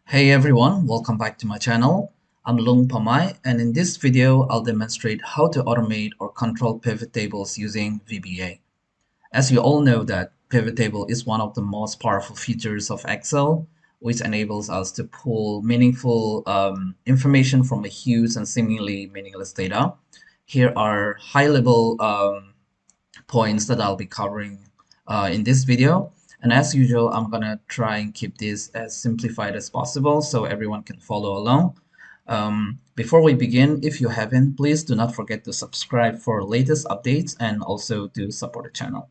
Hey everyone, welcome back to my channel. I'm Lung Pamai, and in this video I'll demonstrate how to automate or control pivot tables using VBA. As you all know that pivot table is one of the most powerful features of Excel, which enables us to pull meaningful information from a huge and seemingly meaningless data. Here are high-level points that I'll be covering in this video. And as usual, I'm gonna try and keep this as simplified as possible so everyone can follow along. Before we begin, if you haven't, please do not forget to subscribe for latest updates and also to support the channel.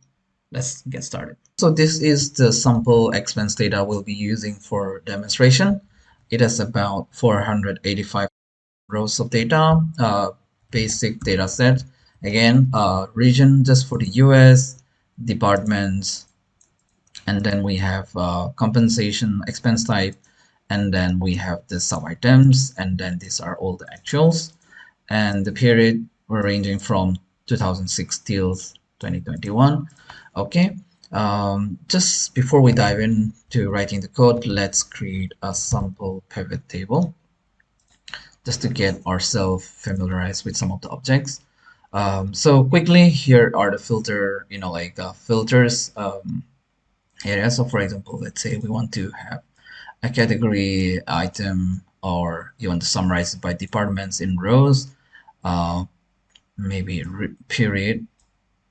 Let's get started. So this is the sample expense data we'll be using for demonstration. It has about 485 rows of data, basic data set. Again, region just for the US, departments, and then we have compensation expense type, and then we have the sub items, and then these are all the actuals. And the period we're ranging from 2006 till 2021. Okay, just before we dive into writing the code, let's create a sample pivot table just to get ourselves familiarized with some of the objects. So quickly, here are the filters areas. So for example, let's say we want to have a category item, or you want to summarize it by departments in rows, maybe period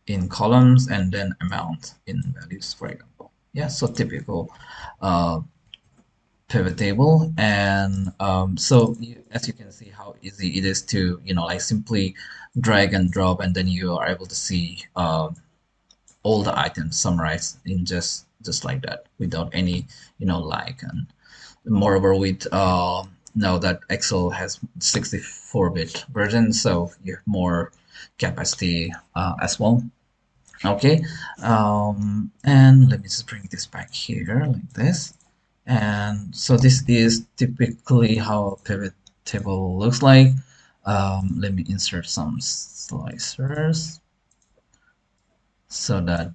in columns, and then amount in values, for example. Yeah, so typical uh, pivot table. And as you can see how easy it is to simply drag and drop, and then you are able to see all the items summarized in just like that without any lag. And moreover, with now that Excel has 64-bit version, so you have more capacity as well. Okay, and let me just bring this back here like this. And so this is typically how a pivot table looks like. Let me insert some slicers so that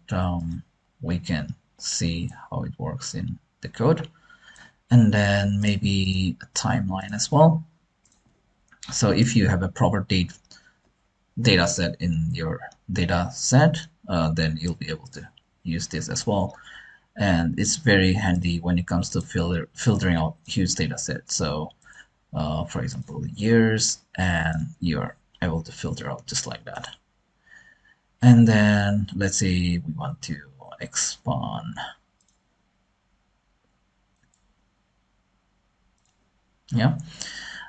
we can see how it works in the code. And then maybe a timeline as well. So if you have a proper data set in your data set, then you'll be able to use this as well. And it's very handy when it comes to filtering out huge data sets. So for example, years, and you're able to filter out just like that. And then let's say we want to expand. Yeah.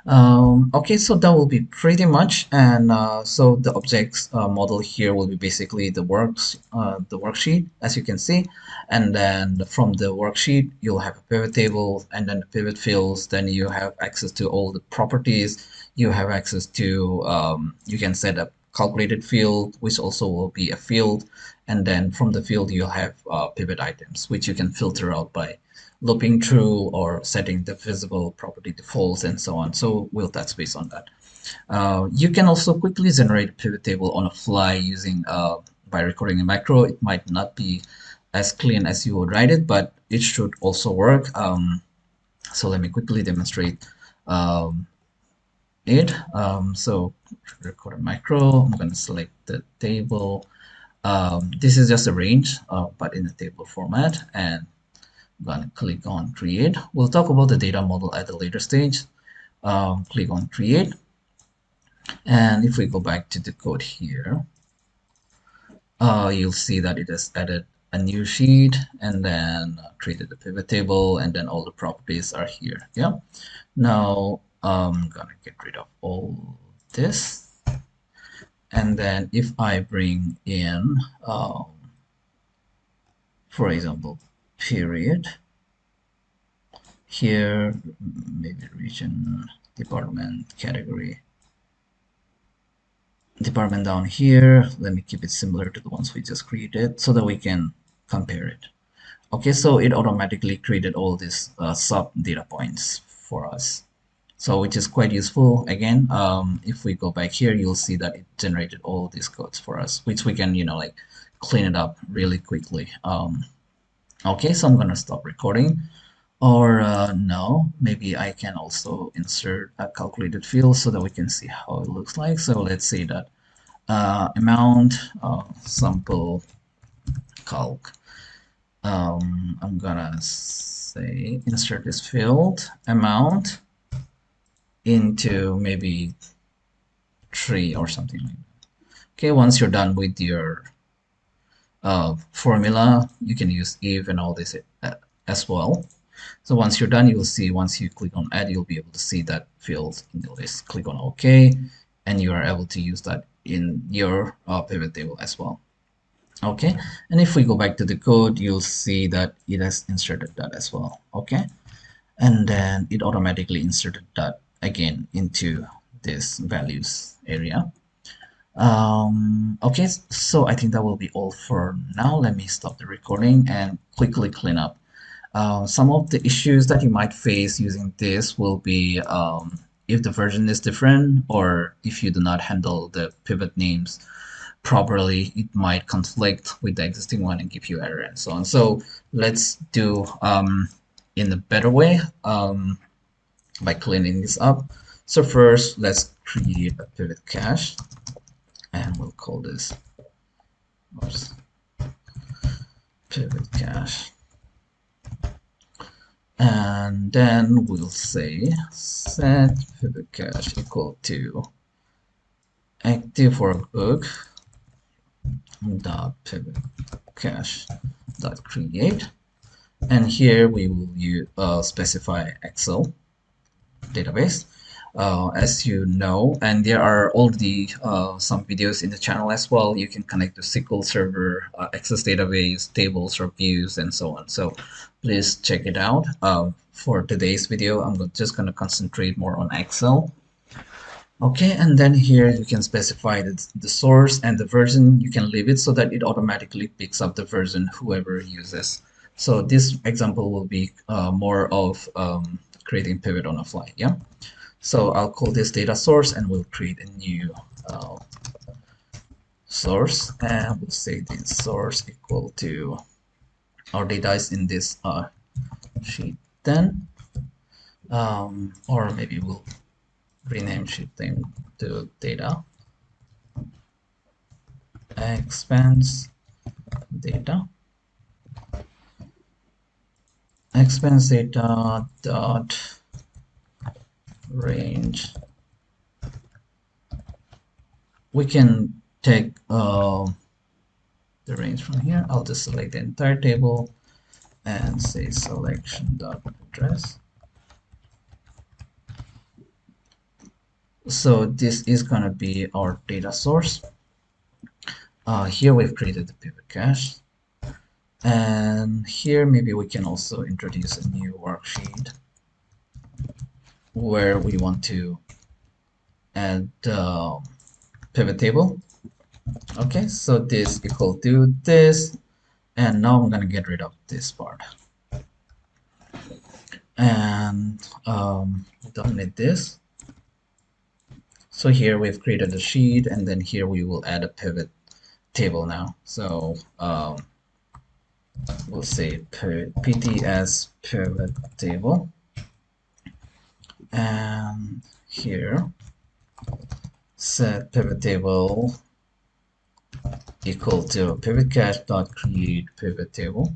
Okay, so that will be pretty much. And so the objects model here will be basically the worksheet, as you can see. And then from the worksheet, you'll have a pivot table, and then the pivot fields. Then you have access to all the properties. You have access to, you can set up calculated field, which also will be a field. And then from the field, you'll have pivot items, which you can filter out by looping through or setting the visible property defaults and so on. So we'll touch base on that. You can also quickly generate a pivot table on a fly using by recording a macro. It might not be as clean as you would write it, but it should also work. So let me quickly demonstrate it. So record a macro. I'm going to select the table. This is just a range, but in a table format, and I'm going to click on create. We'll talk about the data model at a later stage. Click on create. And if we go back to the code here, you'll see that it has added a new sheet, and then created a pivot table, and then all the properties are here. Yeah. Now I'm gonna get rid of all this, and then if I bring in, for example, period here, maybe region, department, category, department down here. Let me keep it similar to the ones we just created so that we can compare it. Okay, so it automatically created all these sub data points for us, so which is quite useful. Again, if we go back here, you'll see that it generated all these codes for us, which we can like clean it up really quickly. Okay, so I'm gonna stop recording. Or no, maybe I can also insert a calculated field so that we can see how it looks like. So let's say that amount sample calc. I'm gonna say insert this field amount into maybe 3 or something like that. Okay, once you're done with your formula, you can use if and all this as well. So once you're done, you'll see once you click on add, you'll be able to see that field in the list. Click on OK, and you are able to use that in your pivot table as well. Okay, and if we go back to the code, you'll see that it has inserted that as well. Okay, and then it automatically inserted that again into this values area. Okay, so I think that will be all for now. Let me stop the recording and quickly clean up. Some of the issues that you might face using this will be if the version is different or if you do not handle the pivot names properly, it might conflict with the existing one and give you error and so on. So let's do in a better way by cleaning this up. So first, let's create a pivot cache, and we'll call this pivot cache. And then we'll say set pivot cache equal to active workbook dot pivot cache dot create, and here we will use, specify Excel database. As you know, and there are already some videos in the channel as well. You can connect to SQL Server, Access database, tables or views, and so on. So please check it out. For today's video, I'm just going to concentrate more on Excel. Okay, and then here you can specify the source and the version. You can leave it so that it automatically picks up the version whoever uses. So this example will be more of creating pivot on a fly. Yeah. So I'll call this data source and we'll create a new source, and we'll say this source equal to our data is in this sheet 10, or maybe we'll rename sheet 10 to data expense data dot range. We can take the range from here. I'll just select the entire table and say selection dot address. So this is going to be our data source. Here we've created the pivot cache, and here maybe we can also introduce a new worksheet where we want to add pivot table. Okay, so this equal to this, and now I'm going to get rid of this part, and don't need this. So here we've created a sheet, and then here we will add a pivot table now. So we'll say PTS pivot table, and here set pivot table equal to pivot cache dot create pivot table,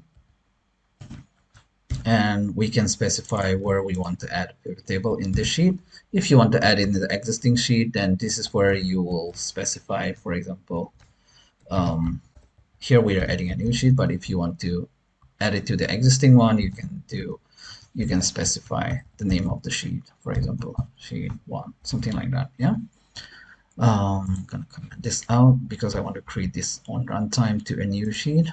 and we can specify where we want to add a pivot table in this sheet. If you want to add in the existing sheet, then this is where you will specify, for example, here we are adding a new sheet, but if you want to add it to the existing one, you can specify the name of the sheet, for example, sheet 1, something like that. Yeah. I'm gonna comment this out because I want to create this on runtime to a new sheet,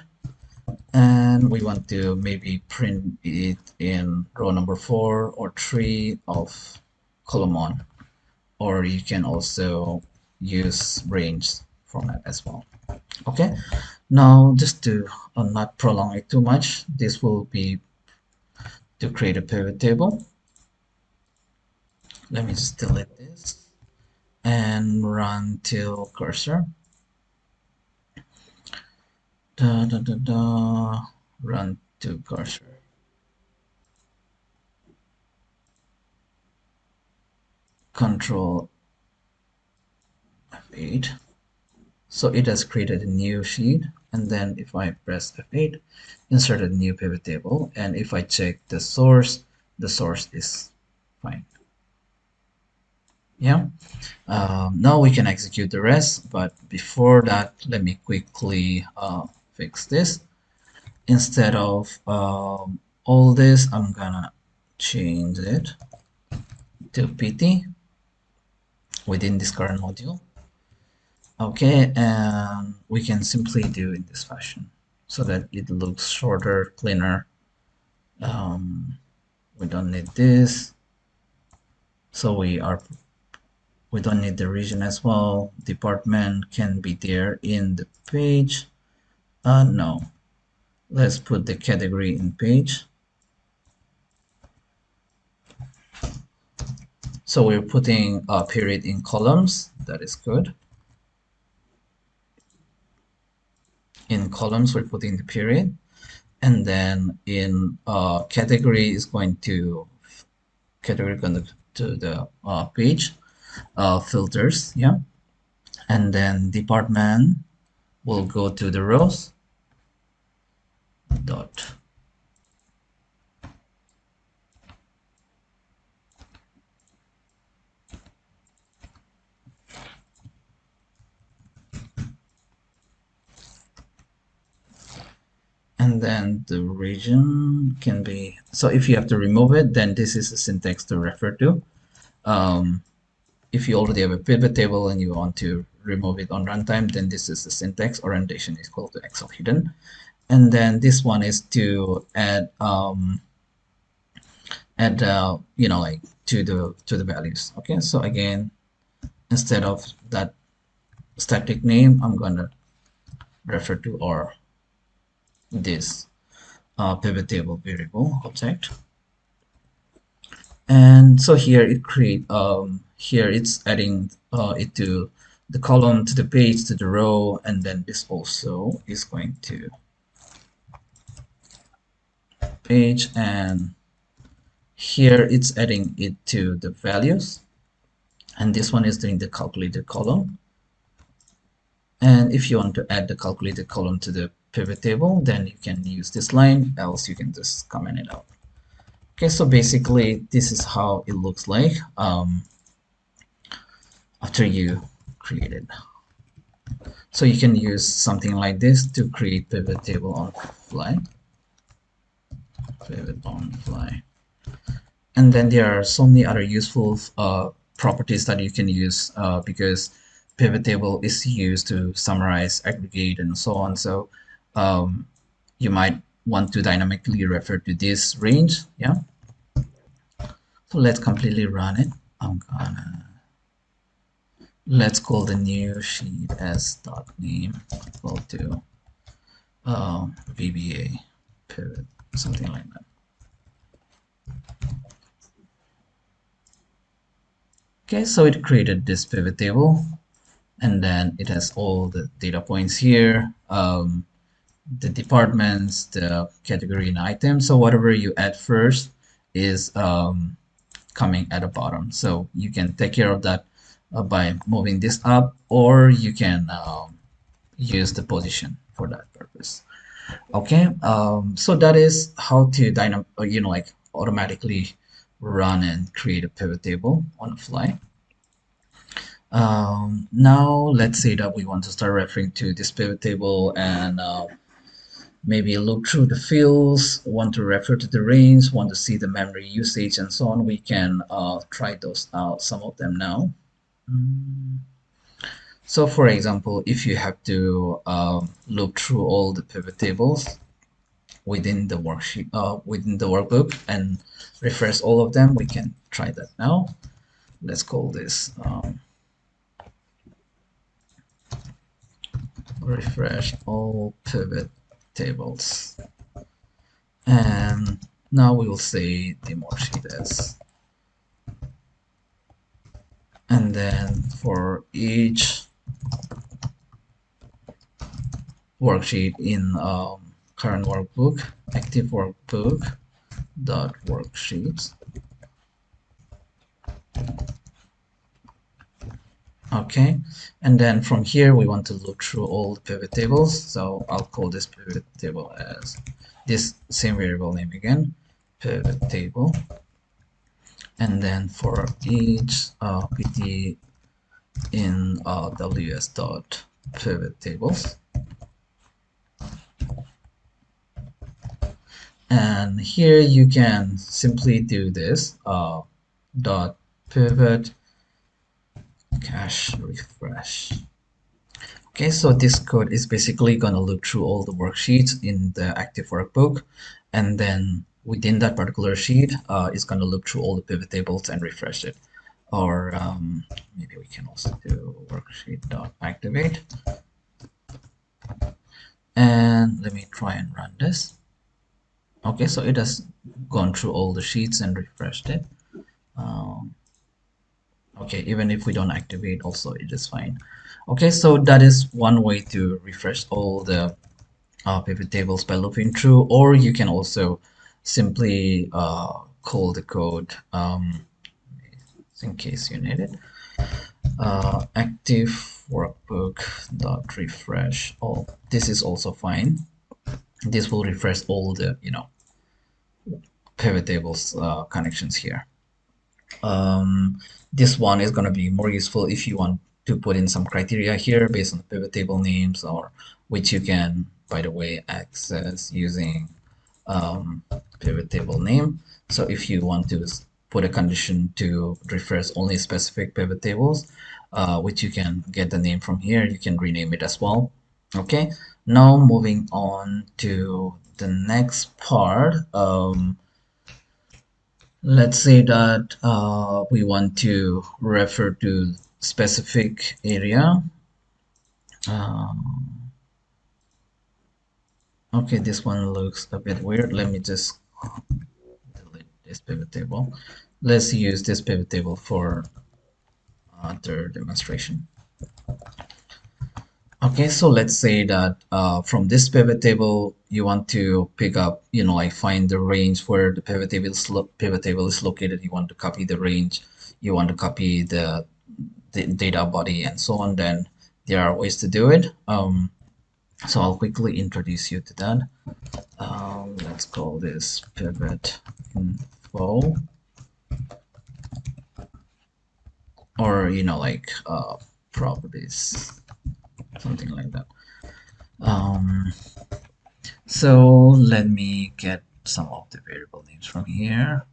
and we want to maybe print it in row number 4 or 3 of column 1, or you can also use range format as well. Okay, now just to not prolong it too much, this will be to create a pivot table. Let me just delete this and run till cursor. Run to cursor. Control F8. So it has created a new sheet, and then if I press F8, insert a new pivot table, and if I check the source is fine. Yeah. Now we can execute the rest, but before that, let me quickly fix this. Instead of all this, I'm gonna change it to PT within this current module. Okay, and we can simply do in this fashion so that it looks shorter, cleaner. We don't need this, so we don't need the region as well. Department can be there in the page. No, let's put the category in page. So we're putting a period in columns. That is good. In columns, we're putting the period. And then in category is going to the page filters, yeah. And then department will go to the rows dot. And then the region can be, so if you have to remove it, then this is the syntax to refer to. If you already have a pivot table and you want to remove it on runtime, then this is the syntax. Orientation is equal to Excel hidden. And then this one is to add you know, like to the values. Okay, so again, instead of that static name, I'm gonna refer to or this pivot table variable object. And so here it create here it's adding it to the column, to the page, to the row, and then this also is going to page, and here it's adding it to the values, and this one is doing the calculated column. And if you want to add the calculated column to the pivot table, then you can use this line, else you can just comment it out. Okay, so basically this is how it looks like after you create it. So you can use something like this to create pivot table on fly. Pivot on fly. And then there are so many other useful properties that you can use because pivot table is used to summarize, aggregate, and so on. So you might want to dynamically refer to this range. Yeah. So let's completely run it. Let's call the new sheet as dot name equal to VBA pivot, something like that. Okay, so it created this pivot table, and then it has all the data points here, the departments, the category and item. So whatever you add first is coming at the bottom. So you can take care of that by moving this up, or you can use the position for that purpose. Okay, so that is how to like automatically run and create a pivot table on the fly. Now let's say that we want to start referring to this pivot table and maybe look through the fields, want to refer to the range, want to see the memory usage and so on. We can try those out, some of them now. So for example, if you have to look through all the pivot tables within the worksheet, within the workbook and refresh all of them, we can try that now. Let's call this refresh all pivot tables. And now we will say demo sheet as. And then for each worksheet in current workbook, active workbook dot worksheets. Okay, and then from here we want to look through all the pivot tables. So I'll call this pivot table as this same variable name again, pivot table. And then for each pt in ws dot pivot tables. And here you can simply do this dot pivot cache refresh. Okay, so this code is basically going to look through all the worksheets in the active workbook, and then within that particular sheet, it's going to look through all the pivot tables and refresh it. Or maybe we can also do worksheet.activate. And let me try and run this. Okay, so it has gone through all the sheets and refreshed it. Okay, even if we don't activate also, it is fine. Okay, so that is one way to refresh all the pivot tables by looping through, or you can also simply call the code in case you need it. Active workbook dot refresh. Oh, this is also fine. This will refresh all the pivot tables connections here. This one is going to be more useful if you want to put in some criteria here based on the pivot table names, or which you can, by the way, access using pivot table name. So if you want to put a condition to refresh only specific pivot tables, which you can get the name from here, you can rename it as well. Okay, now moving on to the next part. Let's say that we want to refer to specific area. Okay, this one looks a bit weird. Let me just delete this pivot table. Let's use this pivot table for other demonstration. Okay, so let's say that from this pivot table, you want to pick up, like find the range where the pivot table is located. You want to copy the range. You want to copy the data body and so on. Then there are ways to do it. So I'll quickly introduce you to that. Let's call this pivot info, or like properties, something like that. So let me get some of the variable names from here.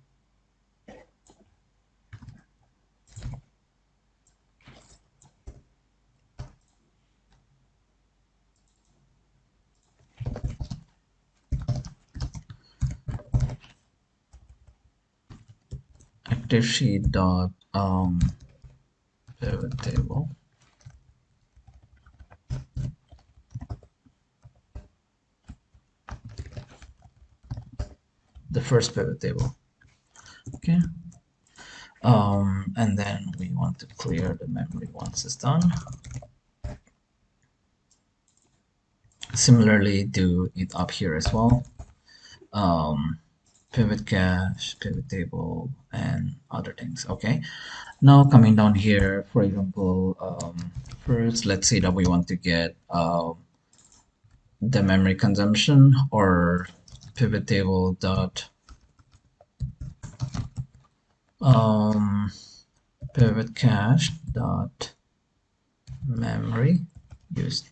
Active sheet dot pivot table. The first pivot table. Okay. And then we want to clear the memory once it's done. Similarly, do it up here as well. Pivot cache, pivot table, and other things. Okay. Now coming down here, for example, first let's say that we want to get the memory consumption, or pivot table dot pivot cache dot memory used.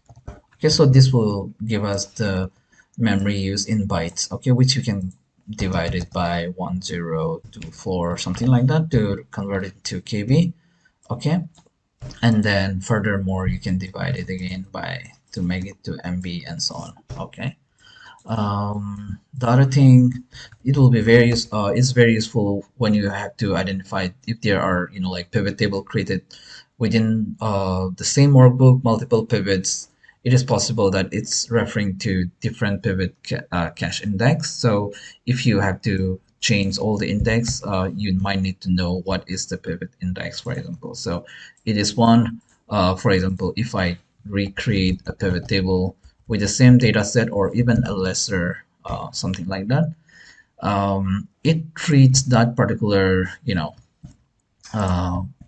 Okay, so this will give us the memory use in bytes, okay, which you can divide it by 1024 or something like that to convert it to KB. Okay, and then furthermore you can divide it again by to make it to MB and so on. Okay. The other thing, it will be it's very useful when you have to identify if there are like pivot table created within the same workbook, multiple pivots. It is possible that it's referring to different pivot cache index. So if you have to change all the index, you might need to know what is the pivot index, for example. So it is one, for example, if I recreate a pivot table with the same data set or even a lesser something like that, it treats that particular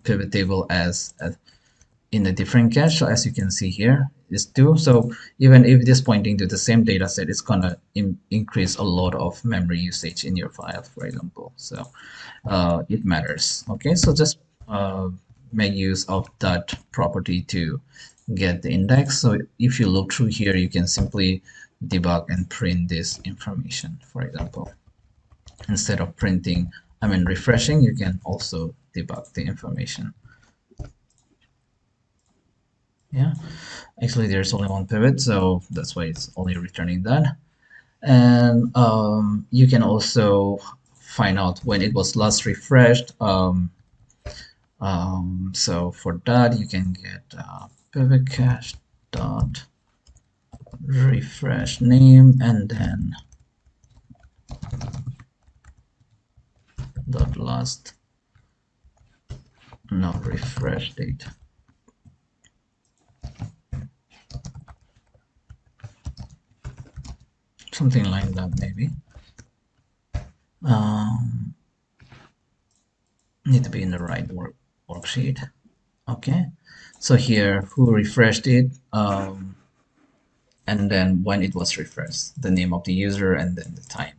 pivot table as in a different cache. So as you can see here, is 2. So even if it is pointing to the same data set, it's gonna increase a lot of memory usage in your file, for example. So it matters. Okay, so just make use of that property to get the index. So if you look through here, you can simply debug and print this information, for example. Instead of printing, refreshing, you can also debug the information. Yeah, actually there's only one pivot, so that's why it's only returning that. And you can also find out when it was last refreshed. So for that, you can get pivot cache dot refresh name and then dot last refresh date. Something like that, maybe. Need to be in the right worksheet. Okay, so here who refreshed it, and then when it was refreshed, the name of the user and then the time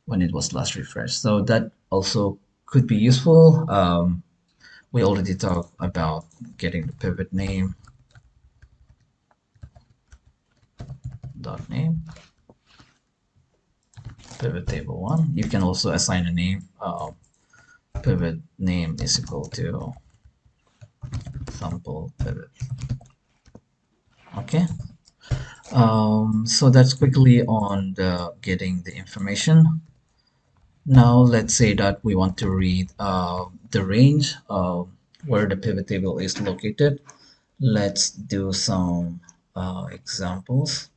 when it was last refreshed. So that also could be useful. We already talked about getting the pivot name dot name pivot table one. You can also assign a name. Pivot name is equal to sample pivot. Okay. So that's quickly on the getting the information. Now let's say that we want to read the range where the pivot table is located. Let's do some examples.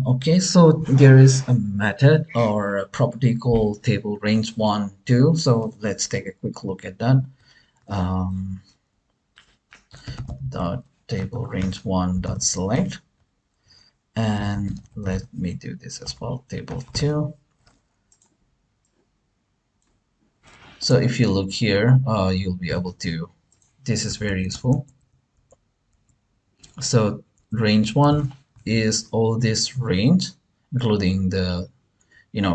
Okay, so there is a method or a property called table range 1, 2. So let's take a quick look at that. Dot table range 1 dot select, and let me do this as well, table 2. So if you look here, you'll be able to, this is very useful. So range 1 is all this range, including the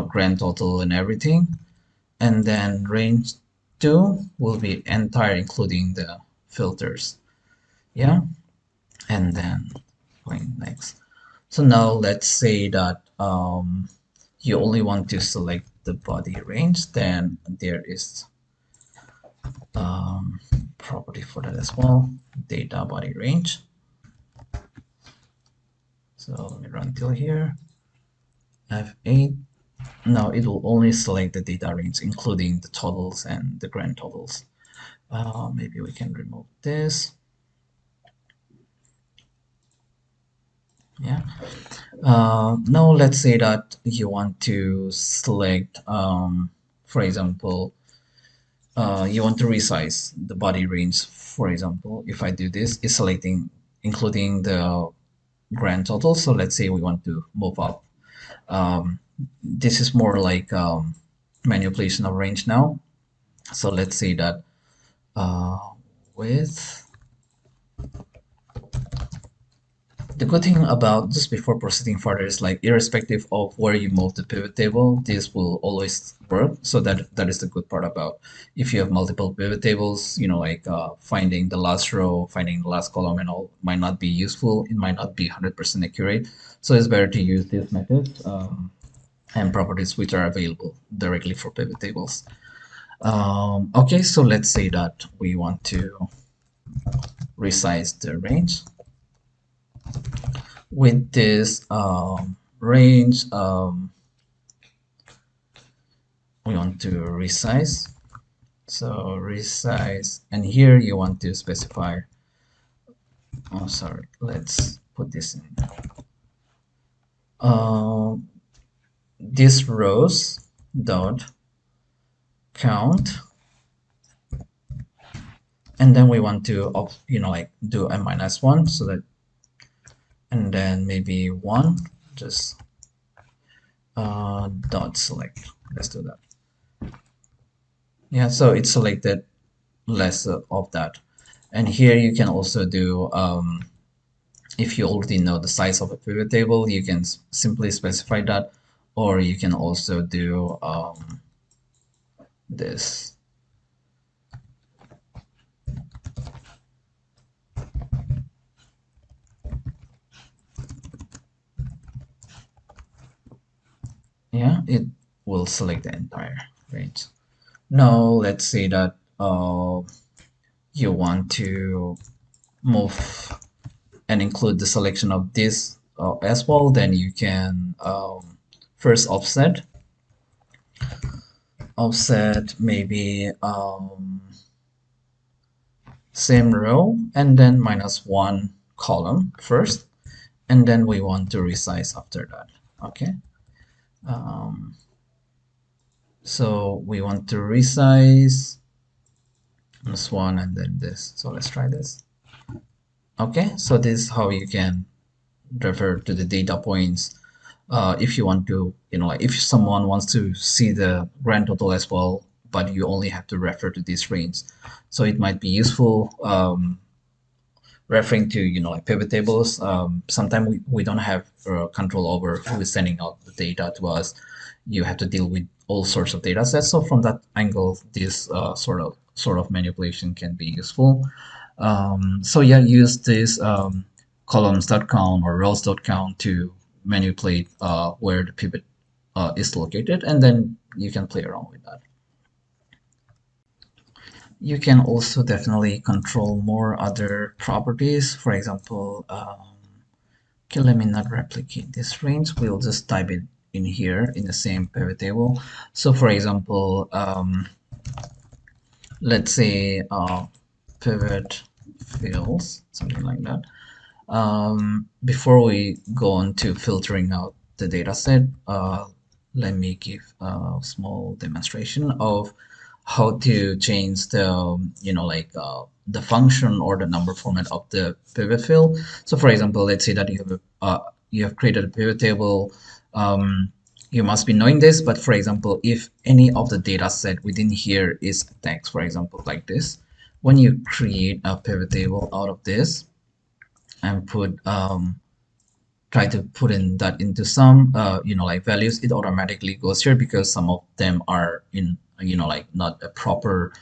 grand total and everything. And then range 2 will be entire, including the filters. Yeah, and then going next. So now let's say that you only want to select the body range, then there is property for that as well, data body range. So let me run till here, F8. Now it will only select the data range, including the totals and the grand totals. Maybe we can remove this. Yeah. Now let's say that you want to select, for example, you want to resize the body range. For example, if I do this, it's selecting including the grand total. So let's say we want to move up. This is more like manipulation of range now. So let's say that with the good thing about just before proceeding further is like irrespective of where you move the pivot table, this will always work. So that is the good part about if you have multiple pivot tables, like finding the last row, finding the last column and all might not be useful. It might not be 100% accurate. So it's better to use this method and properties which are available directly for pivot tables. Okay, so let's say that we want to resize the range. With this range, we want to resize. So resize, and here you want to specify, oh sorry, let's put this in. This rows dot count, and then we want to like do a -1, so that, and then maybe 1, just dot select. Let's do that. Yeah, so it's selected less of that. And here you can also do, if you already know the size of a pivot table, you can simply specify that, or you can also do this. Yeah, it will select the entire range. Now let's say that you want to move and include the selection of this as well, then you can first offset maybe same row and then minus one column first, and then we want to resize after that. Okay, um, so we want to resize this one and then this. So let's try this. Okay, so this is how you can refer to the data points if you want to, like if someone wants to see the grand total as well, but you only have to refer to this range. So it might be useful referring to, like pivot tables. Sometimes we don't have control over who is sending out the data to us. You have to deal with all sorts of data sets. So from that angle, this sort of manipulation can be useful. So yeah, use this columns.count or rows.count to manipulate where the pivot is located, and then you can play around with that. You can also definitely control more other properties. For example, okay, let me not replicate this range. We'll just type it in here in the same pivot table. So for example, let's say pivot fields, something like that. Before we go on to filtering out the data set, let me give a small demonstration of how to change the, the function or the number format of the pivot field. So for example, let's say that you have created a pivot table. You must be knowing this, but for example, if any of the data set within here is text, for example, like this, when you create a pivot table out of this, and try to put in that into some like values, it automatically goes here because some of them are in, like not a proper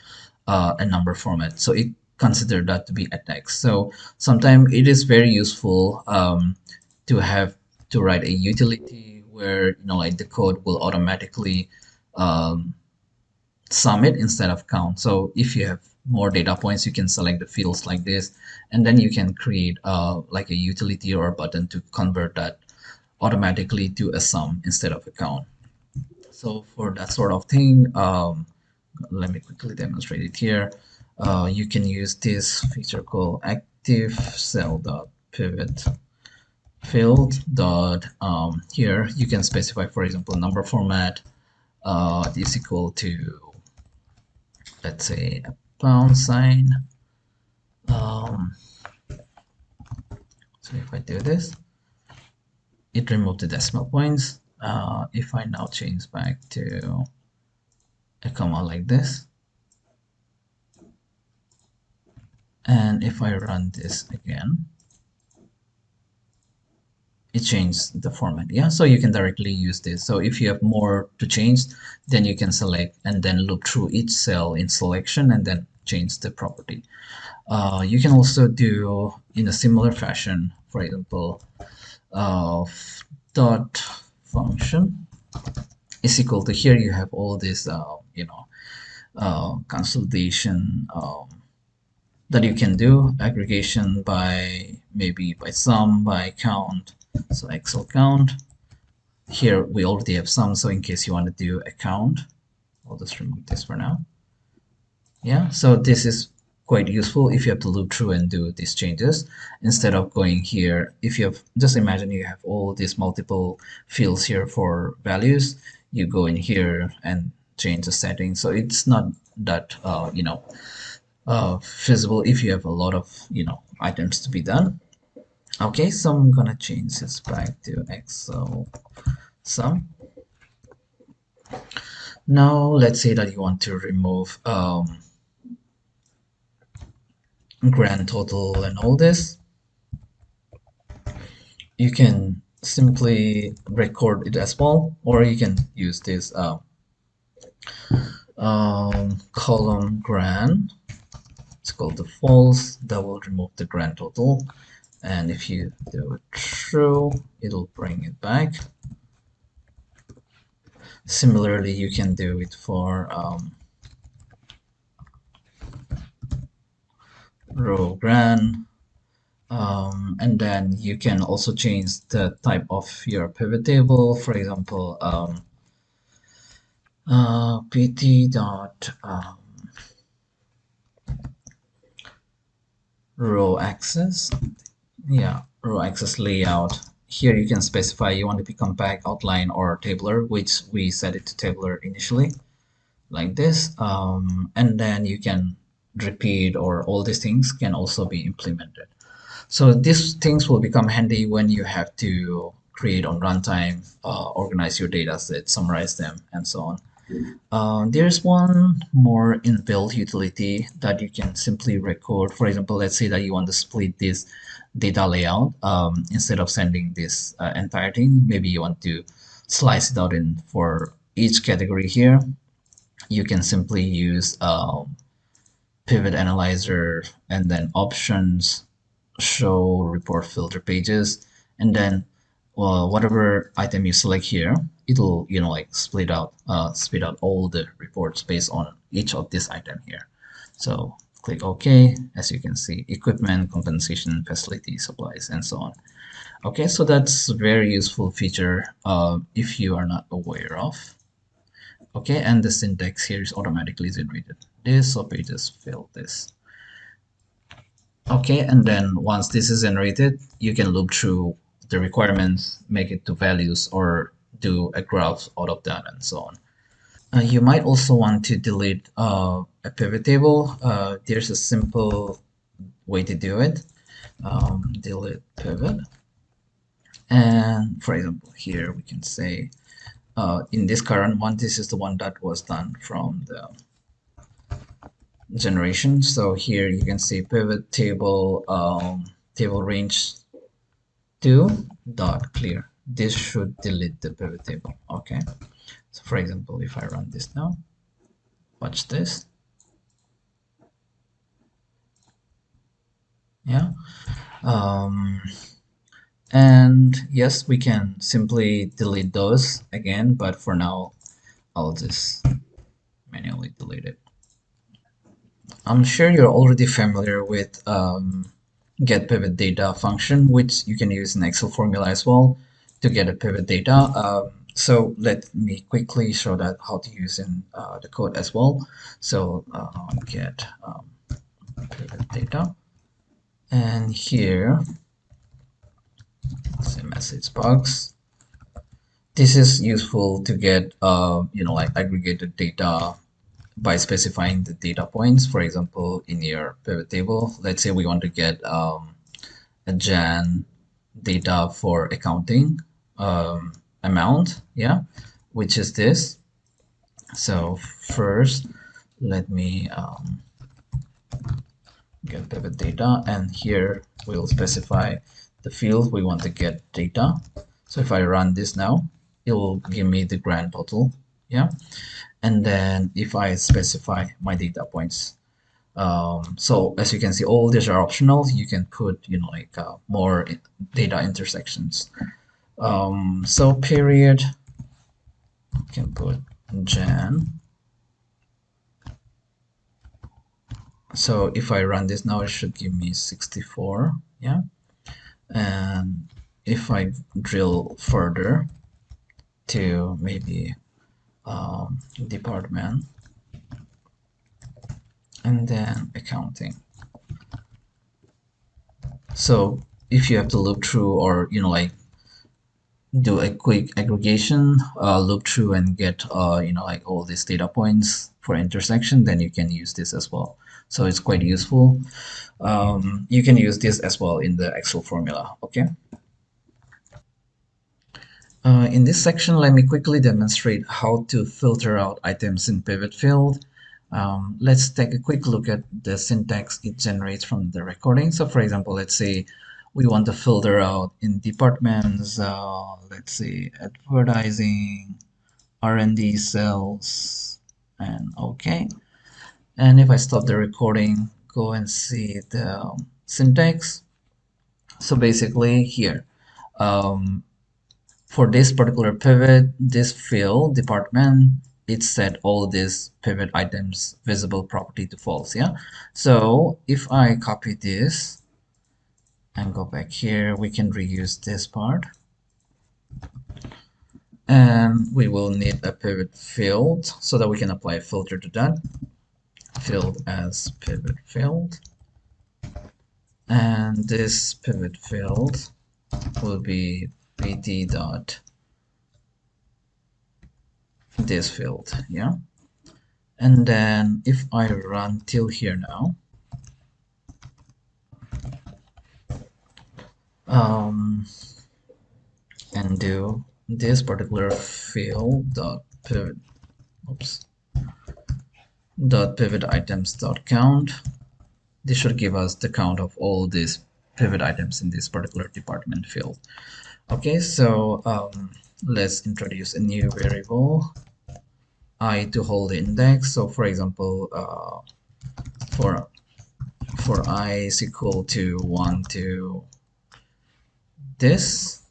a number format, so it consider that to be a text. So sometimes it is very useful to have to write a utility where, like the code will automatically um, sum it instead of count. So if you have more data points, you can select the fields like this, and then you can create like a utility or a button to convert that automatically to a sum instead of a count. So for that sort of thing, let me quickly demonstrate it here. You can use this feature called active cell dot pivot field dot here you can specify, for example, number format is equal to, let's say, a pound sign. Um, so if I do this, it removed the decimal points. If I now change back to a comma like this, and if I run this again, it changed the format. Yeah, so you can directly use this. So if you have more to change, then you can select and then loop through each cell in selection and then change the property. You can also do in a similar fashion, for example, dot function is equal to, here you have all this consolidation that you can do, aggregation by maybe by sum, by count. So Excel count, here we already have sum, so in case you want to do a count, I'll just remove this for now. Yeah, so this is quite useful if you have to loop through and do these changes instead of going here. If you have, just imagine you have all these multiple fields here for values, you go in here and change the settings. So it's not that feasible if you have a lot of items to be done. Okay, so I'm gonna change this back to Excel sum. Now let's say that you want to remove grand total and all this. You can simply record it as well, or you can use this column grand. It's called the false. That will remove the grand total. And if you do it true, it'll bring it back. Similarly, you can do it for row grand. And then you can also change the type of your pivot table. For example, pt dot row axis. Yeah, row axis layout. Here you can specify you want to be compact, outline, or tabular, which we set it to tabular initially, like this. And then you can repeat, or all these things can also be implemented. So these things will become handy when you have to create on runtime, organize your data set, summarize them, and so on. There's one more inbuilt utility that you can simply record. For example, let's say that you want to split this data layout. Instead of sending this entire thing, maybe you want to slice it out in for each category here. You can simply use pivot analyzer and then options, show report filter pages, and then whatever item you select here, it'll like split out all the reports based on each of this item here. So click OK. As you can see, equipment, compensation, facility, supplies, and so on. Okay, so that's a very useful feature if you are not aware of. Okay, and the syntax here is automatically generated. This, so pages fill this. Okay, and then once this is generated, you can loop through the requirements, make it to values, or do a graph out of that, and so on. You might also want to delete a pivot table. There's a simple way to do it. Delete pivot. And for example, here we can say, in this current one, this is the one that was done from the generation. So here you can see pivot table, table range 2 dot clear. This should delete the pivot table. Okay. So for example, if I run this now, watch this. Yeah. And yes, we can simply delete those again, but for now, I'll just manually delete it. I'm sure you're already familiar with get pivot data function, which you can use in Excel formula as well to get a pivot data. So let me quickly show that how to use in the code as well. So get pivot data, and here it's a message box. This is useful to get like aggregated data by specifying the data points. For example, in your pivot table, let's say we want to get a Jan data for accounting amount, yeah, which is this. So first, let me get pivot data, and here we'll specify the field we want to get data. So if I run this now, it will give me the grand total, yeah. And then if I specify my data points, so as you can see, all these are optional. You can put like more data intersections. So period, you can put Jan. So if I run this now, it should give me 64, yeah. And if I drill further to maybe department and then accounting. So if you have to loop through, or like do a quick aggregation, loop through and get like all these data points for intersection, then you can use this as well. So it's quite useful. You can use this as well in the Excel formula. Okay. In this section, let me quickly demonstrate how to filter out items in pivot field. Let's take a quick look at the syntax it generates from the recording. So for example, let's say we want to filter out in departments, let's say advertising, R&D sales, and okay. And if I stop the recording, go and see the syntax. So basically here, um, for this particular pivot, this field department, it set all these pivot items visible property to false. Yeah. So if I copy this and go back here, we can reuse this part. And we will need a pivot field so that we can apply a filter to that field as pivot field. And this pivot field will be pt dot this field. Yeah. And then if I run till here now, and do this particular field dot pivot, oops, dot pivot items dot count, this should give us the count of all these pivot items in this particular department field. Okay, so let's introduce a new variable I to hold the index. So for example, for I is equal to 1 to this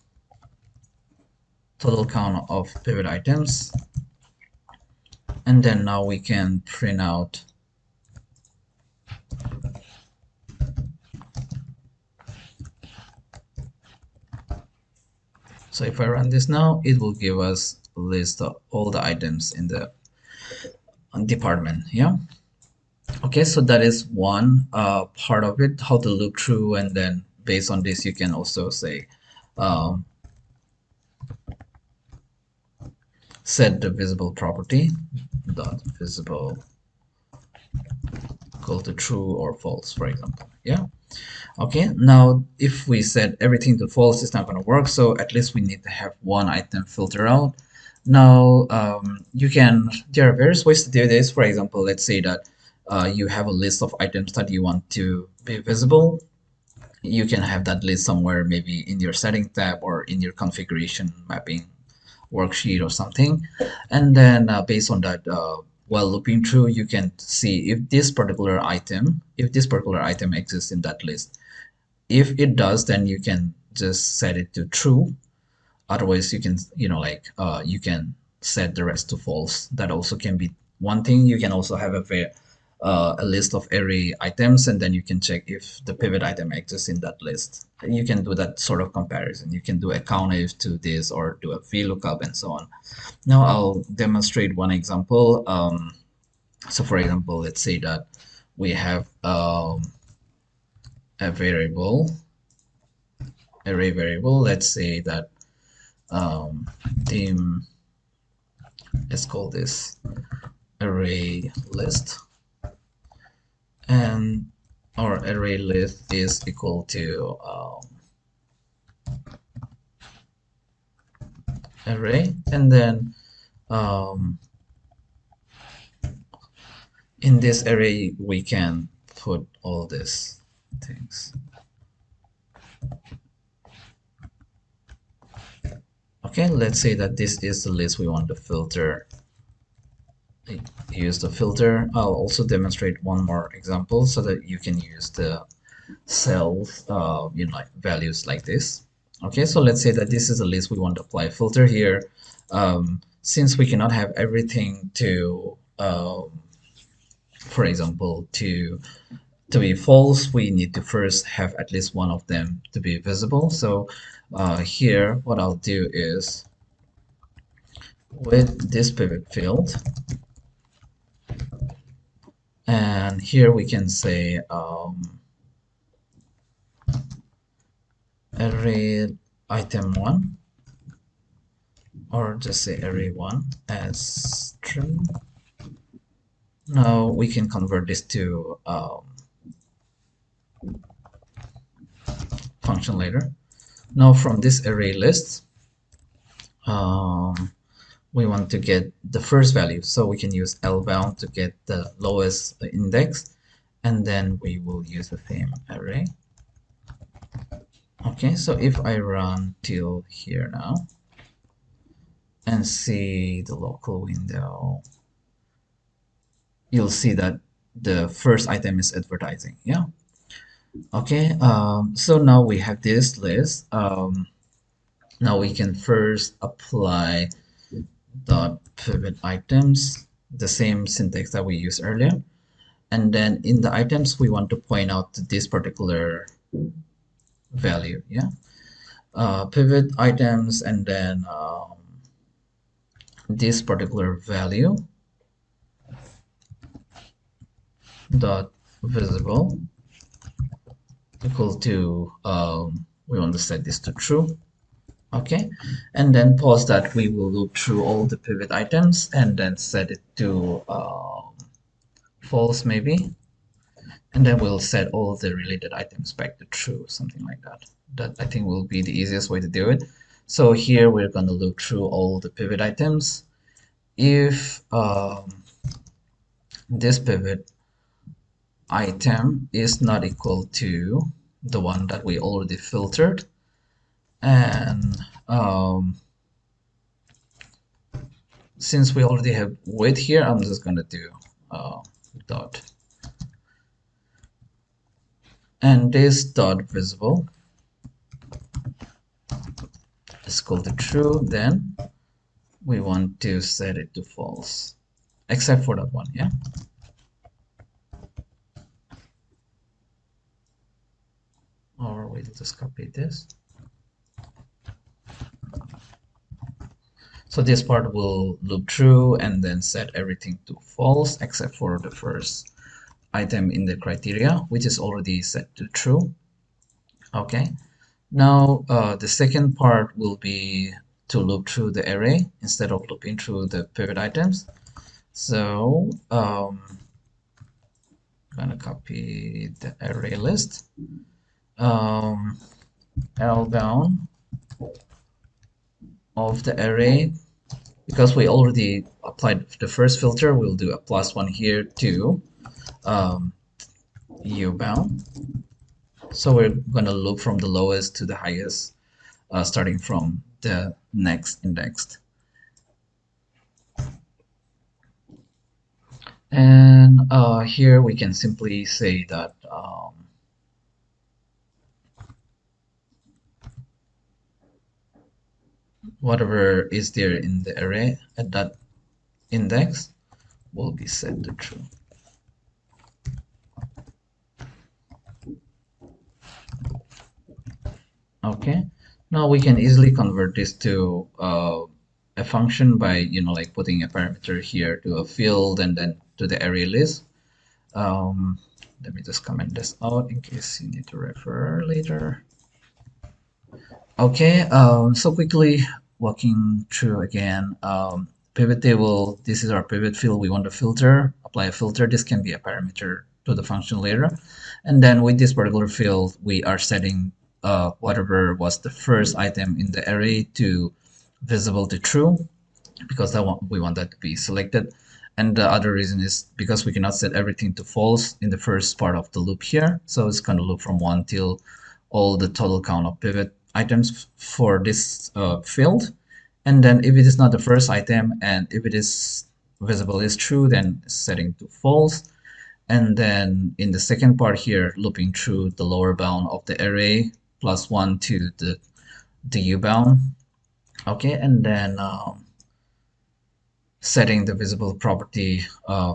total count of pivot items, and then now we can print out so if I run this now, it will give us a list of all the items in the department. Yeah. Okay, so that is one part of it, how to loop through, and then based on this you can also say um, set the visible property dot visible equal to true or false, for example. Yeah. Okay, now if we set everything to false, it's not going to work, so at least we need to have one item filter out. Now there are various ways to do this. For example, let's say that you have a list of items that you want to be visible. You can have that list somewhere, maybe in your setting tab or in your configuration mapping worksheet or something. And then based on that, while looping through, you can see if this particular item exists in that list. If it does, then you can just set it to true. Otherwise, you can, you can set the rest to false. That also can be one thing. You can also have a list of array items, and then you can check if the pivot item exists in that list. You can do that sort of comparison. You can do a countif to this or do a VLOOKUP and so on. Now I'll demonstrate one example. So for example, let's say that we have a variable, array variable. Let's say that theme, let's call this array list, and our array list is equal to array, and then in this array we can put all these things. Okay, let's say that this is the list we want to filter. Use the filter. I'll also demonstrate one more example so that you can use the cells, like values like this. Okay, so let's say that this is a list we want to apply a filter here. Since we cannot have everything to, for example, to be false, we need to first have at least one of them to be visible. So here, what I'll do is with this pivot field, and here we can say array item 1, or just say array 1 as string. Now we can convert this to function later. Now from this array list, um, we want to get the first value, so we can use L bound to get the lowest index, and then we will use the same array. Okay, so if I run till here now and see the local window, you'll see that the first item is advertising. Yeah. Okay, so now we have this list. Now we can first apply dot pivot items, the same syntax that we used earlier. And then in the items, we want to point out this particular value. Yeah, pivot items, and then this particular value dot visible equal to we want to set this to true. Okay, and then pause that. We will loop through all the pivot items and then set it to false maybe, and then we'll set all the related items back to true, something like that. That I think will be the easiest way to do it. So here we're going to loop through all the pivot items. If this pivot item is not equal to the one that we already filtered, and since we already have width here, I'm just going to do dot, and this dot visible is equal to true, then we want to set it to false, except for that one. Yeah, or we'll just copy this. So this part will loop through and then set everything to false except for the first item in the criteria, which is already set to true. Okay, now the second part will be to loop through the array instead of looping through the pivot items. So I'm gonna copy the array list. L down of the array, because we already applied the first filter, we'll do a +1 here to U bound. So we're going to loop from the lowest to the highest, starting from the next indexed. And here we can simply say that whatever is there in the array at that index will be set to true. Okay, now we can easily convert this to a function by, like putting a parameter here to a field and then to the array list. Let me just comment this out in case you need to refer later. Okay, so quickly walking through again. Pivot table, this is our pivot field. We want to filter, apply a filter. This can be a parameter to the function later. And then with this particular field, we are setting whatever was the first item in the array to visible to true, because we want that to be selected. And the other reason is because we cannot set everything to false in the first part of the loop here. So it's going to loop from 1 till all the total count of pivot items for this field. And then if it is not the first item and if it is visible is true, then setting to false. And then in the second part here, looping through the lower bound of the array +1 to the U bound. Okay, and then setting the visible property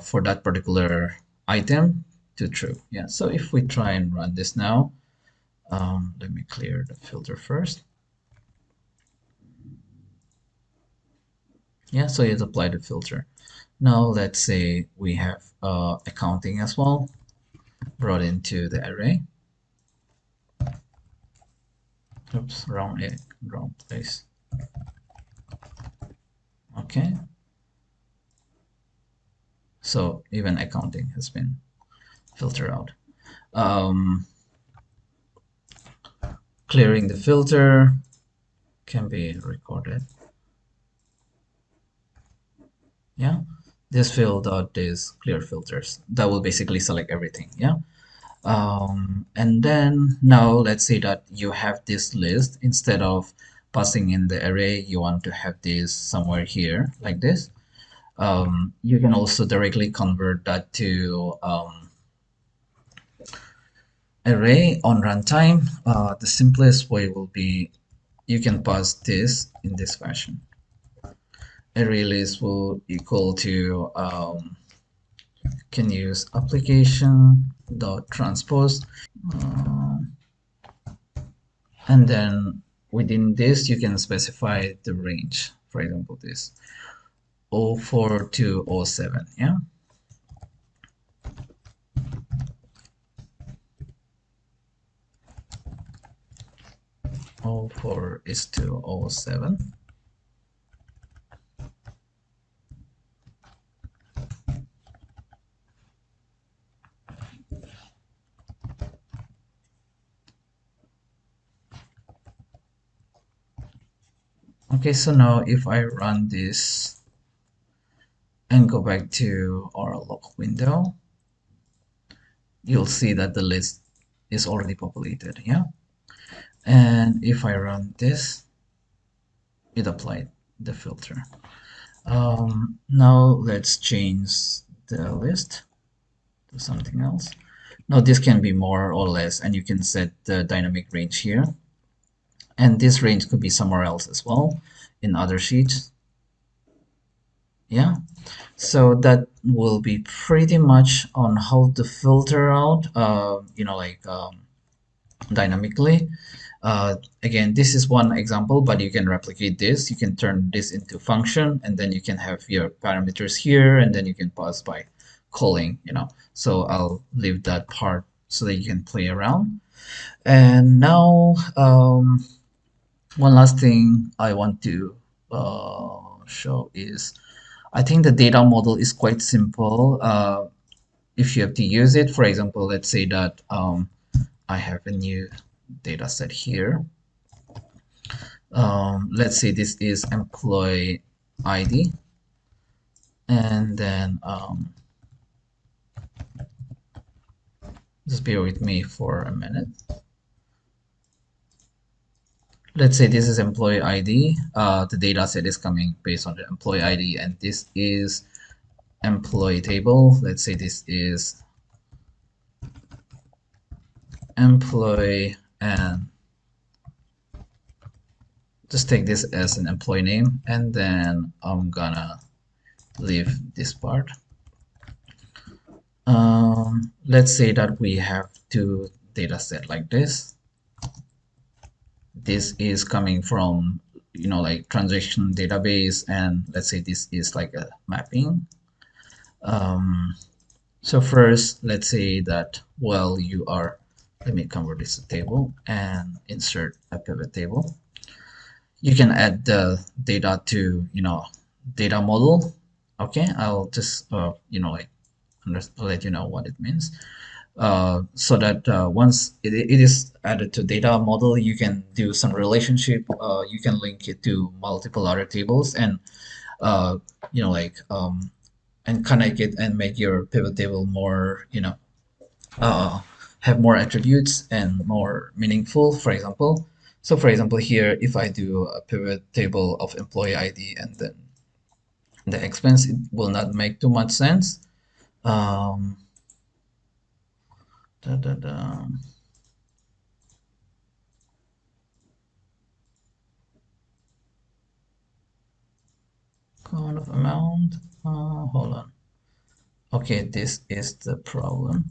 for that particular item to true. Yeah, so if we try and run this now, let me clear the filter first. Yeah, so it's applied the filter. Now let's say we have accounting as well brought into the array. Oops, wrong place. Okay. So even accounting has been filtered out. Clearing the filter can be recorded. Yeah, this field dot is clear filters. That will basically select everything. Yeah. And then now let's say that you have this list. Instead of passing in the array, you want to have this somewhere here like this. You can also directly convert that to array on runtime. The simplest way will be you can pass this in this fashion. Array list will equal to can use application dot transpose, uh, and then within this you can specify the range. For example, this 04 to 07. Yeah, 04 is to 07. Okay, so now if I run this and go back to our log window, you'll see that the list is already populated. Yeah, and if I run this, it applied the filter. Now let's change the list to something else. Now this can be more or less, and you can set the dynamic range here. And this range could be somewhere else as well in other sheets. Yeah, so that will be pretty much on how to filter out, dynamically. Again, this is one example, but you can replicate this. You can turn this into function, and then you can have your parameters here, and then you can pass by calling, So I'll leave that part so that you can play around. And now, one last thing I want to show is I think the data model is quite simple. If you have to use it, for example, let's say that I have a new data set here. Let's say this is employee ID, and then just bear with me for a minute. Let's say this is employee ID. The data set is coming based on the employee ID, and this is employee table. Let's say this is employee, and just take this as an employee name, and then I'm gonna leave this part. Let's say that we have two data set like this. This is coming from like transaction database, and let's say this is like a mapping. So first, let's say that, well, let me convert this to table and insert a pivot table. You can add the data to data model. Okay, I'll just let you know what it means. So that once it is added to data model, you can do some relationship. You can link it to multiple other tables, and uh, you know like and connect it and make your pivot table more uh, have more attributes and more meaningful. For example, for example here, if I do a pivot table of employee ID and then the expense, it will not make too much sense. Um, da, da, da. Kind of amount. Hold on. Okay, this is the problem.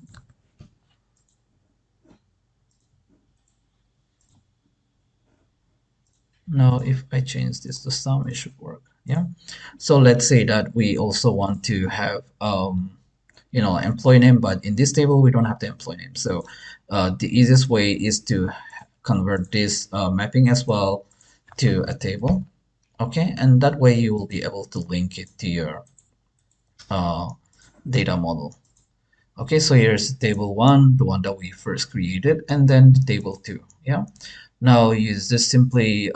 Now, if I change this to sum, it should work. Yeah. So let's say that we also want to have employee name, but in this table we don't have the employee name. So the easiest way is to convert this mapping as well to a table. Okay, and that way you will be able to link it to your uh, data model. Okay, so here's table one, the one that we first created, and then the table two. Yeah. Now you just simply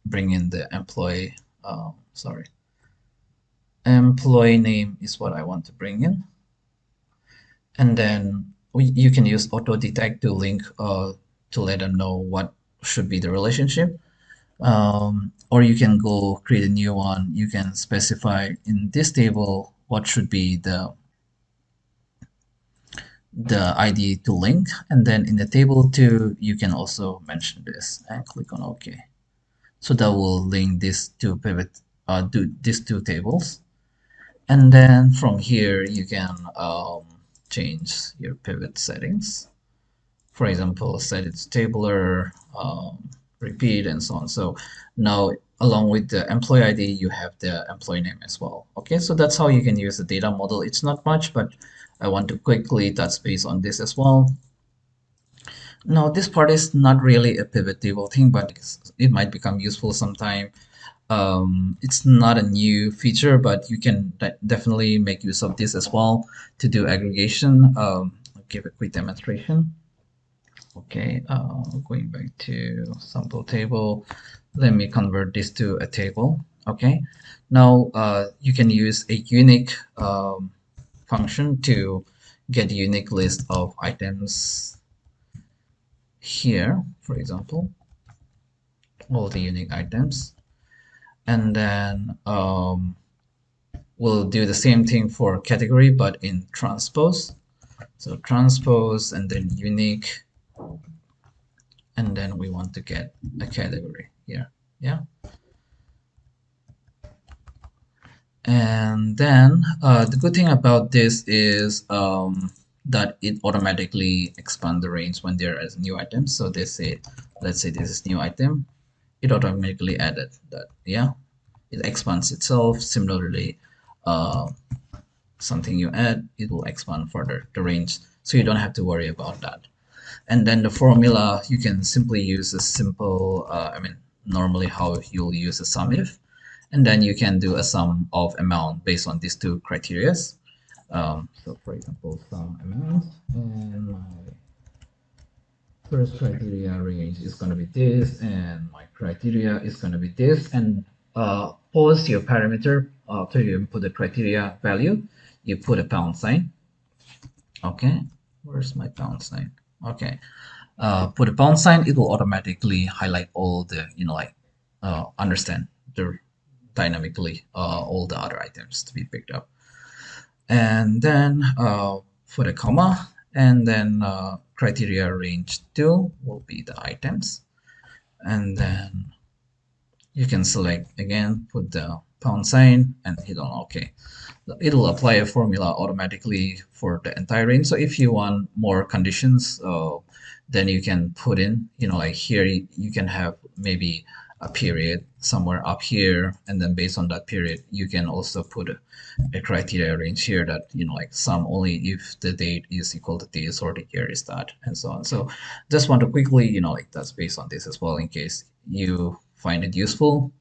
bring in the employee. Sorry. Employee name is what I want to bring in. And then you can use auto detect to link to let them know what should be the relationship. Or you can go create a new one. You can specify in this table what should be the ID to link, and then in the table 2 you can also mention this and click on OK. So that will link these two these two tables, and then from here you can change your pivot settings. For example, set its tabular, repeat, and so on. So now, along with the employee ID, you have the employee name as well. Okay, so that's how you can use the data model. It's not much, but I want to quickly touch base on this as well. Now, this part is not really a pivot table thing, but it might become useful sometime. It's not a new feature, but you can definitely make use of this as well to do aggregation. I'll give a quick demonstration. Okay, going back to sample table, let me convert this to a table. Okay, now you can use a unique function to get a unique list of items here, for example, all the unique items. And then we'll do the same thing for category, but in transpose. So transpose and then unique, and then we want to get a category here. Yeah. And then the good thing about this is that it automatically expands the range when there is new items. So they say, let's say this is new item, it automatically added that. Yeah, it expands itself. Similarly, uh, something you add, it will expand further the range. So you don't have to worry about that. And then the formula, you can simply use a simple, normally how you'll use a sum if, and then you can do a sum of amount based on these two criterias. So for example, sum amount, and my first criteria range is going to be this, and my criteria is going to be this, and pause your parameter after you input the criteria value, you put a pound sign. Okay, where's my pound sign? Okay, put a pound sign, it will automatically highlight all the, understand the dynamically all the other items to be picked up. And then for the comma, and then criteria range 2 will be the items. And then you can select again, put the pound sign and hit on OK. It'll apply a formula automatically for the entire range. So if you want more conditions, then you can put in, like here you can have maybe a period somewhere up here, and then based on that period, you can also put a criteria range here that, like sum only if the date is equal to this or the year is that, and so on. So just want to quickly, like touch base on this as well in case you find it useful.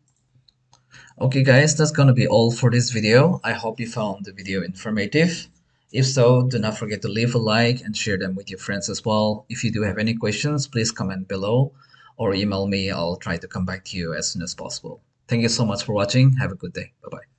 Okay guys, that's gonna be all for this video. I hope you found the video informative. If so, do not forget to leave a like and share them with your friends as well. If you do have any questions, please comment below or email me. I'll try to come back to you as soon as possible. Thank you so much for watching. Have a good day. Bye-bye.